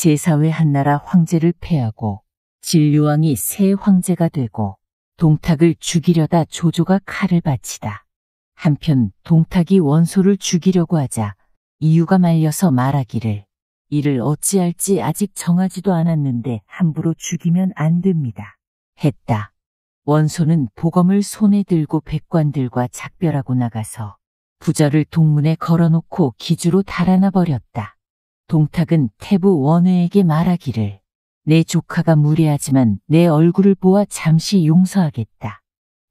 제4회 한나라 황제를 패하고 진류왕이 새 황제가 되고 동탁을 죽이려다 조조가 칼을 바치다. 한편 동탁이 원소를 죽이려고 하자 이유가 말려서 말하기를 이를 어찌할지 아직 정하지도 않았는데 함부로 죽이면 안 됩니다. 했다. 원소는 보검을 손에 들고 백관들과 작별하고 나가서 부절을 동문에 걸어놓고 기주로 달아나 버렸다. 동탁은 태부 원외에게 말하기를 내 조카가 무례하지만 내 얼굴을 보아 잠시 용서하겠다.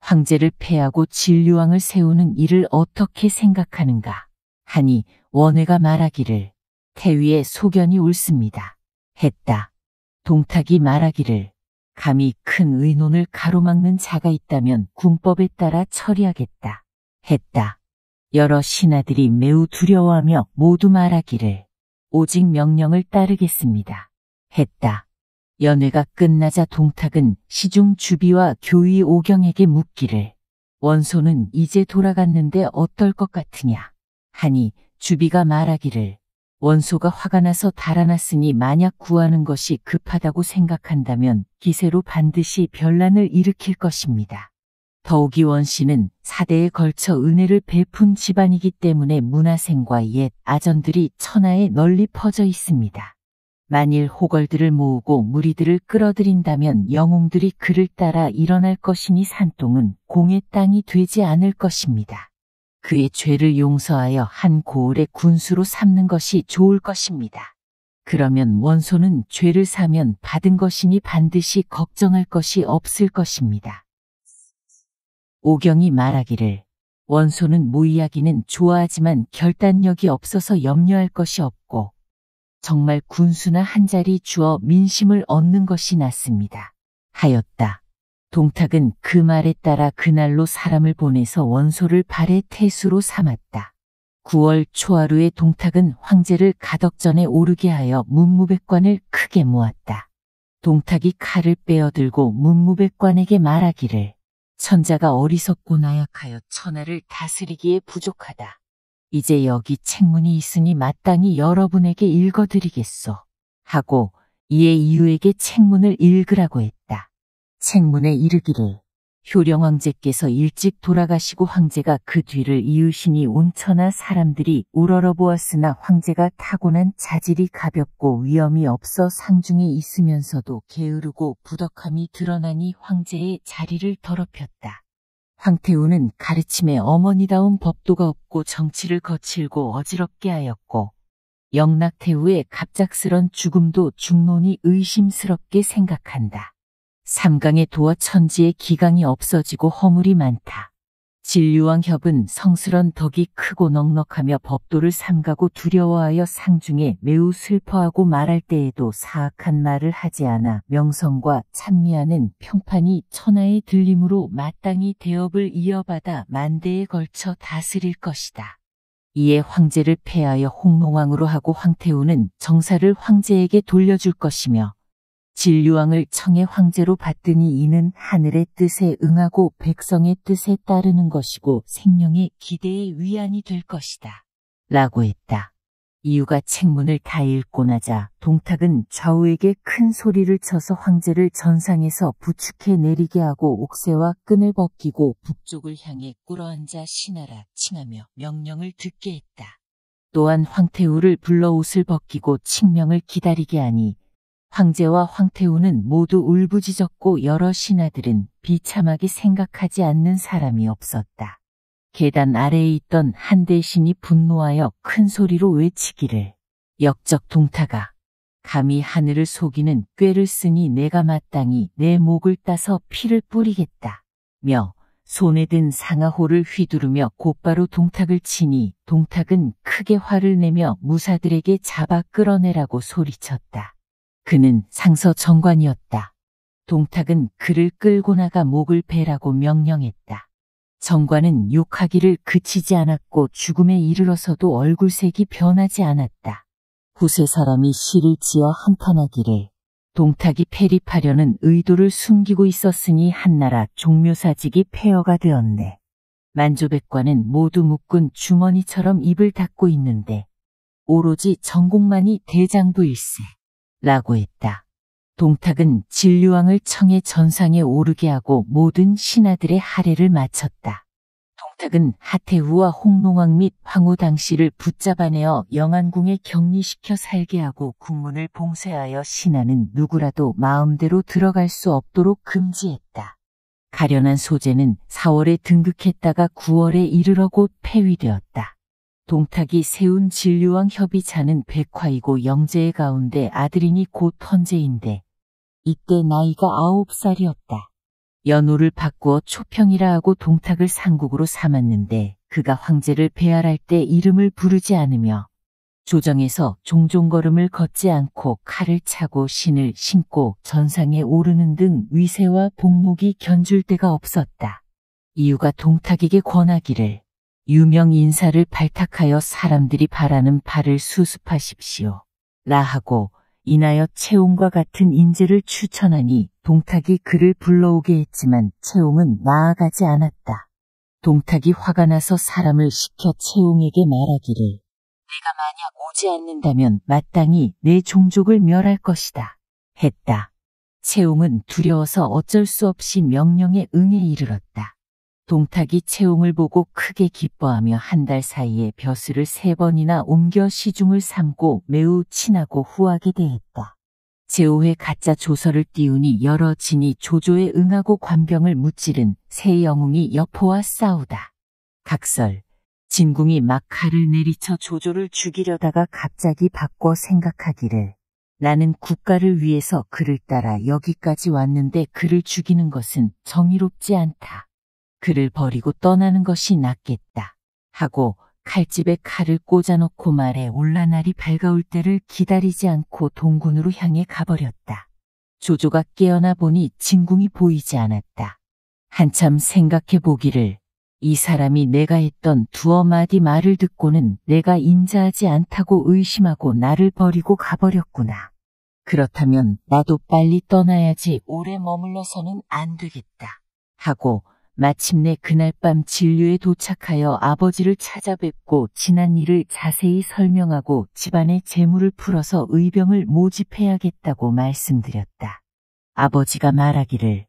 황제를 패하고 진류왕을 세우는 일을 어떻게 생각하는가 하니 원외가 말하기를 태위의 소견이 옳습니다. 했다. 동탁이 말하기를 감히 큰 의논을 가로막는 자가 있다면 군법에 따라 처리하겠다. 했다. 여러 신하들이 매우 두려워하며 모두 말하기를 오직 명령을 따르겠습니다. 했다. 연회가 끝나자 동탁은 시중 주비와 교의 오경에게 묻기를 원소는 이제 돌아갔는데 어떨 것 같으냐 하니 주비가 말하기를 원소가 화가 나서 달아났으니 만약 구하는 것이 급하다고 생각한다면 기세로 반드시 변란을 일으킬 것입니다. 더욱이 원씨는 4대에 걸쳐 은혜를 베푼 집안이기 때문에 문화생과 옛 아전들이 천하에 널리 퍼져 있습니다. 만일 호걸들을 모으고 무리들을 끌어들인다면 영웅들이 그를 따라 일어날 것이니 산동은 공의 땅이 되지 않을 것입니다. 그의 죄를 용서하여 한 고을의 군수로 삼는 것이 좋을 것입니다. 그러면 원소는 죄를 사면 받은 것이니 반드시 걱정할 것이 없을 것입니다. 오경이 말하기를 원소는 모이야기는 좋아하지만 결단력이 없어서 염려할 것이 없고 정말 군수나 한 자리 주어 민심을 얻는 것이 낫습니다. 하였다. 동탁은 그 말에 따라 그날로 사람을 보내서 원소를 발의 태수로 삼았다. 9월 초하루에 동탁은 황제를 가덕전에 오르게 하여 문무백관을 크게 모았다. 동탁이 칼을 빼어들고 문무백관에게 말하기를 천자가 어리석고 나약하여 천하를 다스리기에 부족하다. 이제 여기 책문이 있으니 마땅히 여러분에게 읽어드리겠소. 하고 이에 이유에게 책문을 읽으라고 했다. 책문에 이르기를 효령황제께서 일찍 돌아가시고 황제가 그 뒤를 이으시니 온 천하 사람들이 우러러보았으나 황제가 타고난 자질이 가볍고 위엄이 없어 상중에 있으면서도 게으르고 부덕함이 드러나니 황제의 자리를 더럽혔다. 황태우는 가르침에 어머니다운 법도가 없고 정치를 거칠고 어지럽게 하였고 영락태우의 갑작스런 죽음도 중론이 의심스럽게 생각한다. 삼강의 도와 천지의 기강이 없어지고 허물이 많다. 진류왕 협은 성스런 덕이 크고 넉넉하며 법도를 삼가고 두려워하여 상중에 매우 슬퍼하고 말할 때에도 사악한 말을 하지 않아 명성과 찬미하는 평판이 천하에 들림으로 마땅히 대업을 이어받아 만대에 걸쳐 다스릴 것이다. 이에 황제를 폐하여 홍농왕으로 하고 황태우는 정사를 황제에게 돌려줄 것이며 진류왕을 청의 황제로 받드니 이는 하늘의 뜻에 응하고 백성의 뜻에 따르는 것이고 생명의 기대의 위안이 될 것이다. 라고 했다. 이유가 책문을 다 읽고 나자 동탁은 좌우에게 큰 소리를 쳐서 황제를 전상에서 부축해 내리게 하고 옥새와 끈을 벗기고 북쪽을 향해 꿇어앉아 신하라 칭하며 명령을 듣게 했다. 또한 황태우를 불러 옷을 벗기고 칙명을 기다리게 하니 황제와 황태우는 모두 울부짖었고 여러 신하들은 비참하게 생각하지 않는 사람이 없었다. 계단 아래에 있던 한 대신이 분노하여 큰 소리로 외치기를 역적 동탁아 감히 하늘을 속이는 꾀를 쓰니 내가 마땅히 내 목을 따서 피를 뿌리겠다 며 손에 든 상아호를 휘두르며 곧바로 동탁을 치니 동탁은 크게 화를 내며 무사들에게 잡아 끌어내라고 소리쳤다. 그는 상서 정관이었다. 동탁은 그를 끌고 나가 목을 베라고 명령했다. 정관은 욕하기를 그치지 않았고 죽음에 이르러서도 얼굴색이 변하지 않았다. 후세 사람이 시를 지어 한탄하기를 동탁이 패립하려는 의도를 숨기고 있었으니 한나라 종묘사직이 폐허가 되었네. 만조백관은 모두 묶은 주머니처럼 입을 닫고 있는데 오로지 정공만이 대장부일세. 라고 했다. 동탁은 진류왕을 청해 전상에 오르게 하고 모든 신하들의 할애를 마쳤다. 동탁은 하태후와 홍농왕 및 황후 당씨를 붙잡아내어 영안궁에 격리시켜 살게 하고 국문을 봉쇄하여 신하는 누구라도 마음대로 들어갈 수 없도록 금지했다. 가련한 소재는 4월에 등극했다가 9월에 이르러 곧 폐위되었다. 동탁이 세운 진류왕 협의차는 백화이고 영제의 가운데 아들이니 곧 헌제인데 이때 나이가 9살이었다. 연호를 바꾸어 초평이라 하고 동탁을 상국으로 삼았는데 그가 황제를 배할할 때 이름을 부르지 않으며 조정에서 종종 걸음을 걷지 않고 칼을 차고 신을 신고 전상에 오르는 등 위세와 복목이 견줄 데가 없었다. 이유가 동탁에게 권하기를 유명 인사를 발탁하여 사람들이 바라는 바를 수습하십시오. 라 하고 인하여 채옹과 같은 인재를 추천하니 동탁이 그를 불러오게 했지만 채옹은 나아가지 않았다. 동탁이 화가 나서 사람을 시켜 채옹에게 말하기를 내가 만약 오지 않는다면 마땅히 내 종족을 멸할 것이다. 했다. 채옹은 두려워서 어쩔 수 없이 명령에 응해 이르렀다. 동탁이 채옹을 보고 크게 기뻐하며 한 달 사이에 벼슬을 3번이나 옮겨 시중을 삼고 매우 친하고 후하게 대했다. 제5회 가짜 조서를 띄우니 여러 진이 조조에 응하고 관병을 무찌른 새 영웅이 여포와 싸우다. 각설, 진궁이 막 칼을 내리쳐 조조를 죽이려다가 갑자기 바꿔 생각하기를 나는 국가를 위해서 그를 따라 여기까지 왔는데 그를 죽이는 것은 정의롭지 않다. 그를 버리고 떠나는 것이 낫겠다. 하고 칼집에 칼을 꽂아놓고 말해 올라날이 밝아올 때를 기다리지 않고 동군으로 향해 가버렸다. 조조가 깨어나 보니 진궁이 보이지 않았다. 한참 생각해 보기를 이 사람이 내가 했던 두어 마디 말을 듣고는 내가 인자하지 않다고 의심하고 나를 버리고 가버렸구나. 그렇다면 나도 빨리 떠나야지 오래 머물러서는 안 되겠다. 하고 마침내 그날 밤 진류에 도착하여 아버지를 찾아뵙고 지난 일을 자세히 설명하고 집안의 재물을 풀어서 의병을 모집해야겠다고 말씀드렸다. 아버지가 말하기를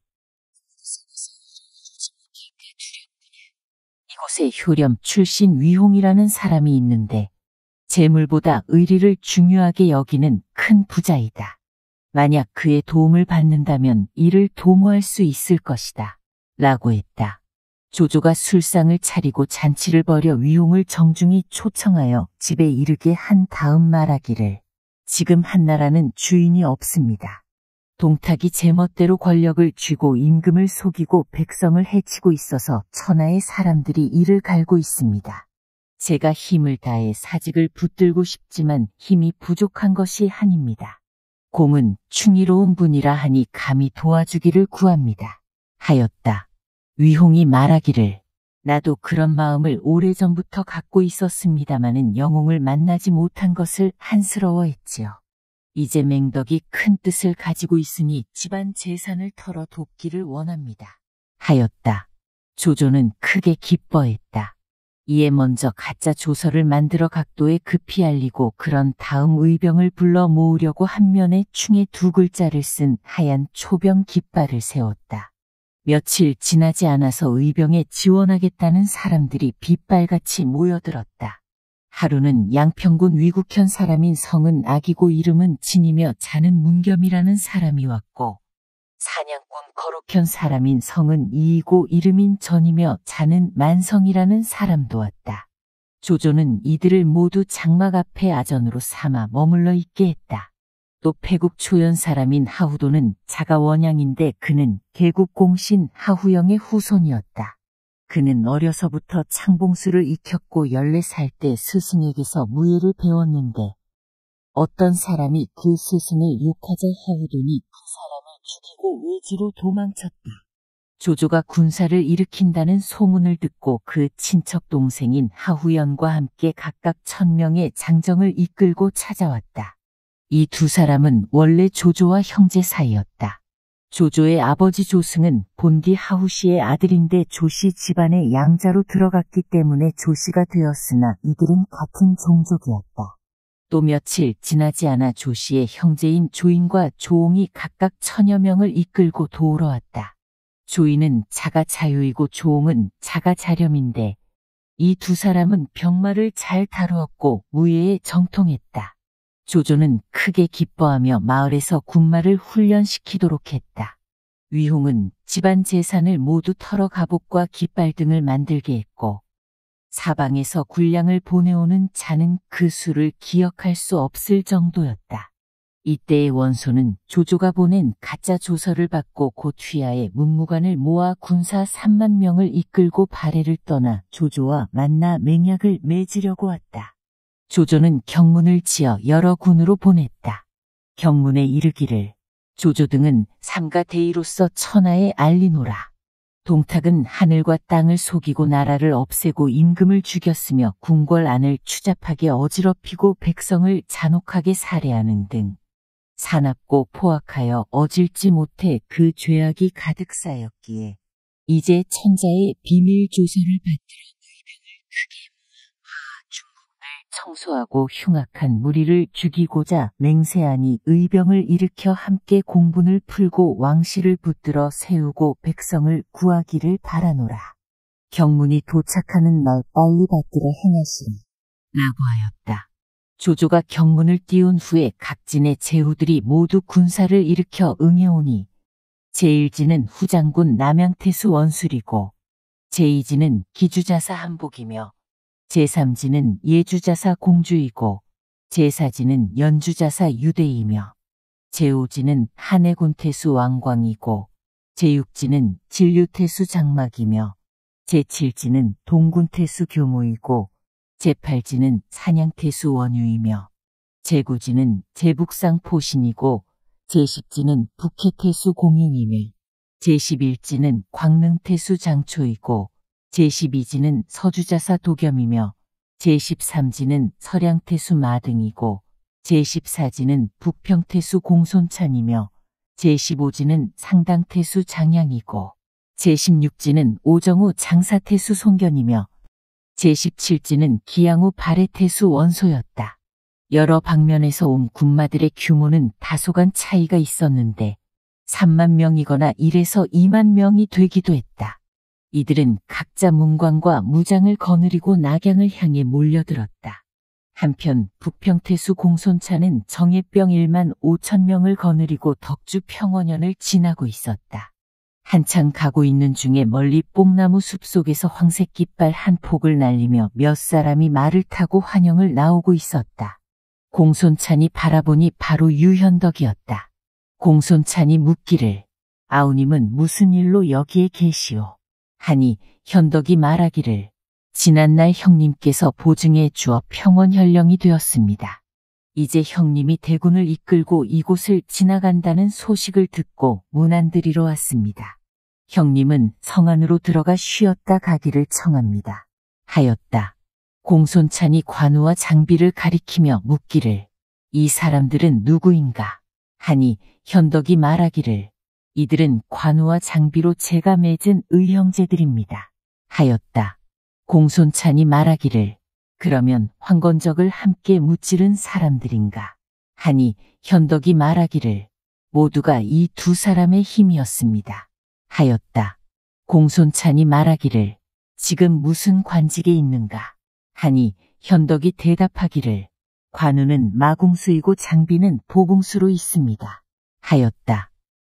이곳에 효렴 출신 위홍이라는 사람이 있는데 재물보다 의리를 중요하게 여기는 큰 부자이다. 만약 그의 도움을 받는다면 이를 도모할 수 있을 것이다. 라고 했다. 조조가 술상을 차리고 잔치를 벌여 위홍을 정중히 초청하여 집에 이르게 한 다음 말하기를 지금 한나라는 주인이 없습니다. 동탁이 제멋대로 권력을 쥐고 임금을 속이고 백성을 해치고 있어서 천하의 사람들이 이를 갈고 있습니다. 제가 힘을 다해 사직을 붙들고 싶지만 힘이 부족한 것이 한입니다. 공은 충의로운 분이라 하니 감히 도와주기를 구합니다. 하였다. 위홍이 말하기를 나도 그런 마음을 오래전부터 갖고 있었습니다마는 영웅을 만나지 못한 것을 한스러워했지요. 이제 맹덕이 큰 뜻을 가지고 있으니 집안 재산을 털어 돕기를 원합니다. 하였다. 조조는 크게 기뻐했다. 이에 먼저 가짜 조서를 만들어 각도에 급히 알리고 그런 다음 의병을 불러 모으려고 한 면에 충에 2글자를 쓴 하얀 초병 깃발을 세웠다. 며칠 지나지 않아서 의병에 지원하겠다는 사람들이 빗발같이 모여들었다. 하루는 양평군 위국현 사람인 성은 악이고 이름은 진이며 자는 문겸이라는 사람이 왔고 산양군 거룩현 사람인 성은 이이고 이름인 전이며 자는 만성이라는 사람도 왔다. 조조는 이들을 모두 장막 앞에 아전으로 삼아 머물러 있게 했다. 또 패국 초연 사람인 하후도는 자가 원양인데 그는 개국 공신 하후영의 후손이었다. 그는 어려서부터 창봉수를 익혔고 14살 때 스승에게서 무예를 배웠는데 어떤 사람이 그 스승을 욕하자 하후도니 그 사람을 죽이고 외지로 도망쳤다. 조조가 군사를 일으킨다는 소문을 듣고 그 친척 동생인 하후연과 함께 각각 1000명의 장정을 이끌고 찾아왔다. 이 2사람은 원래 조조와 형제 사이였다. 조조의 아버지 조승은 본디 하후씨의 아들인데 조씨 집안의 양자로 들어갔기 때문에 조씨가 되었으나 이들은 같은 종족이었다. 또 며칠 지나지 않아 조씨의 형제인 조인과 조옹이 각각 1000여 명을 이끌고 도우러 왔다. 조인은 자가 자유이고 조옹은 자가 자렴인데 이 두 사람은 병마를 잘 다루었고 무예에 정통했다. 조조는 크게 기뻐하며 마을에서 군마를 훈련시키도록 했다. 위홍은 집안 재산을 모두 털어 갑옷과 깃발 등을 만들게 했고 사방에서 군량을 보내오는 자는 그 수를 기억할 수 없을 정도였다. 이때의 원소는 조조가 보낸 가짜 조서를 받고 곧 휘하에 문무관을 모아 군사 3만 명을 이끌고 발해를 떠나 조조와 만나 맹약을 맺으려고 왔다. 조조는 경문을 지어 여러 군으로 보냈다. 경문에 이르기를 조조 등은 삼가 대의로서 천하에 알리노라. 동탁은 하늘과 땅을 속이고 나라를 없애고 임금을 죽였으며 궁궐 안을 추잡하게 어지럽히고 백성을 잔혹하게 살해하는 등 사납고 포악하여 어질지 못해 그 죄악이 가득 쌓였기에 이제 천자의 비밀 조서를 받들어 의병을 크게 모아 중국을 청소하고 흉악한 무리를 죽이고자 맹세하니 의병을 일으켜 함께 공분을 풀고 왕실을 붙들어 세우고 백성을 구하기를 바라노라. 경문이 도착하는 날 빨리 받들어 행하시라. 라고 하였다. 조조가 경문을 띄운 후에 각진의 제후들이 모두 군사를 일으켜 응해오니 제1지는 후장군 남양태수 원술이고 제2지는 기주자사 한복이며 제3지는 예주자사 공주이고 제4지는 연주자사 유대이며 제5지는 한해군태수 왕광이고 제6지는 진류태수 장막이며 제7지는 동군태수 교모이고 제8지는 산양태수 원유이며 제9지는 제북상 포신이고 제10지는 북해태수 공윤이며 제11지는 광릉태수 장초이고 제12지는 서주자사 도겸이며 제13지는 서량태수 마등이고 제14지는 북평태수 공손찬이며 제15지는 상당태수 장양이고 제16지는 오정우 장사태수 송견이며 제17지는 기양후 발해태수 원소였다. 여러 방면에서 온 군마들의 규모는 다소간 차이가 있었는데 3만 명이거나 1에서 2만 명이 되기도 했다. 이들은 각자 문관과 무장을 거느리고 낙양을 향해 몰려들었다. 한편 북평태수 공손차는 정예병 1만 5천 명을 거느리고 덕주 평원현을 지나고 있었다. 한창 가고 있는 중에 멀리 뽕나무 숲속에서 황색 깃발 한 폭을 날리며 몇 사람이 말을 타고 환영을 나오고 있었다. 공손찬이 바라보니 바로 유현덕이었다. 공손찬이 묻기를 아우님은 무슨 일로 여기에 계시오? 하니 현덕이 말하기를 지난날 형님께서 보증해 주어 평원현령이 되었습니다. 이제 형님이 대군을 이끌고 이곳을 지나간다는 소식을 듣고 문안드리러 왔습니다. 형님은 성 안으로 들어가 쉬었다 가기를 청합니다. 하였다. 공손찬이 관우와 장비를 가리키며 묻기를 이 사람들은 누구인가? 하니 현덕이 말하기를 이들은 관우와 장비로 제가 맺은 의형제들입니다. 하였다. 공손찬이 말하기를 그러면 황건적을 함께 무찌른 사람들인가? 하니 현덕이 말하기를 모두가 이 두 사람의 힘이었습니다. 하였다. 공손찬이 말하기를 지금 무슨 관직에 있는가? 하니 현덕이 대답하기를 관우는 마궁수이고 장비는 보궁수로 있습니다. 하였다.